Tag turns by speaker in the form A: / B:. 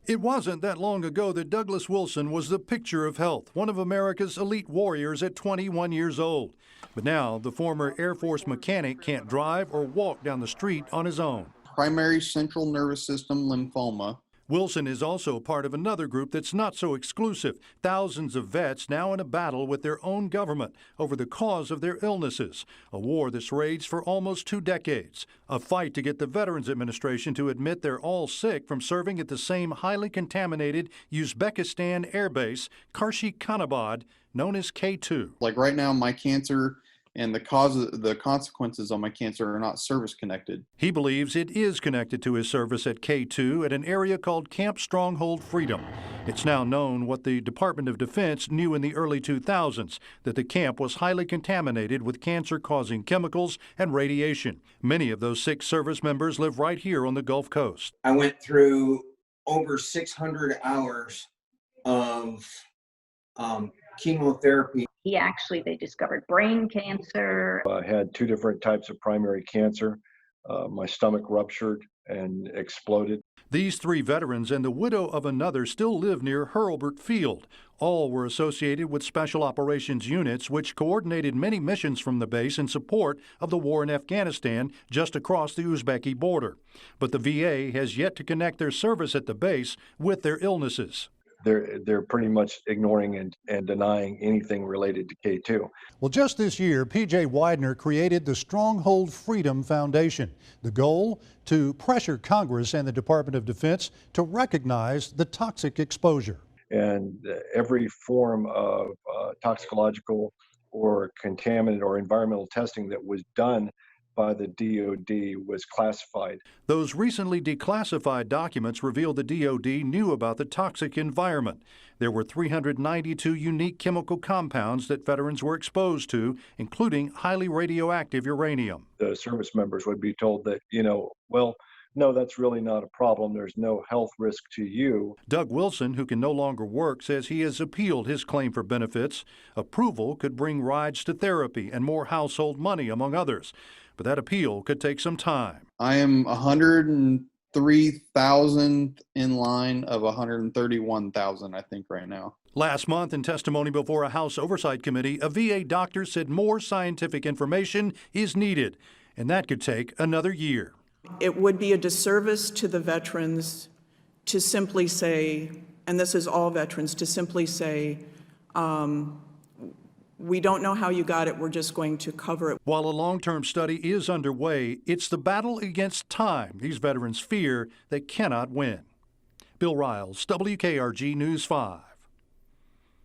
A: It wasn't that long ago that Douglas Wilson was the picture of health, one of America's elite warriors at 21 years old. But now the former Air Force mechanic can't drive or walk down the street on his own.
B: Primary central nervous system lymphoma.
A: Wilson is also part of another group that's not so exclusive. Thousands of vets now in a battle with their own government over the cause of their illnesses. A war that's raged for almost 2 decades. A fight to get the Veterans Administration to admit they're all sick from serving at the same highly contaminated Uzbekistan airbase, Karshi-Kanabad, known as K2.
B: Like right now, my cancer and the consequences on my cancer are not service connected.
A: He believes it is connected to his service at K2 at an area called Camp Stronghold Freedom. It's now known what the Department of Defense knew in the early 2000s, that the camp was highly contaminated with cancer-causing chemicals and radiation. Many of those sick service members live right here on the Gulf Coast.
C: I went through over 600 hours of chemotherapy.
D: They discovered brain cancer.
E: I had 2 different types of primary cancer. My stomach ruptured and exploded.
A: These 3 veterans and the widow of another still live near Hurlburt Field. All were associated with Special Operations units, which coordinated many missions from the base in support of the war in Afghanistan just across the Uzbeki border. But the VA has yet to connect their service at the base with their illnesses.
E: They're pretty much ignoring and denying anything related to K2.
A: Well, just this year, P.J. Widener created the Stronghold Freedom Foundation. The goal? To pressure Congress and the Department of Defense to recognize the toxic exposure.
E: And every form of toxicological or contaminant or environmental testing that was done by the DOD was classified.
A: Those recently declassified documents reveal the DOD knew about the toxic environment. There were 392 unique chemical compounds that veterans were exposed to, including highly radioactive uranium.
E: The service members would be told that, well, no, that's really not a problem. There's no health risk to you.
A: Doug Wilson, who can no longer work, says he has appealed his claim for benefits. Approval could bring rides to therapy and more household money, among others. But that appeal could take some time.
B: I am 103,000 in line of 131,000, I think, right now.
A: Last month, in testimony before a House Oversight Committee, a VA doctor said more scientific information is needed, and that could take another year.
F: It would be a disservice to the veterans to simply say, and this is all veterans, to simply say, we don't know how you got it, we're just going to cover it.
A: While a long-term study is underway, it's the battle against time these veterans fear they cannot win. Bill Riles, WKRG News 5.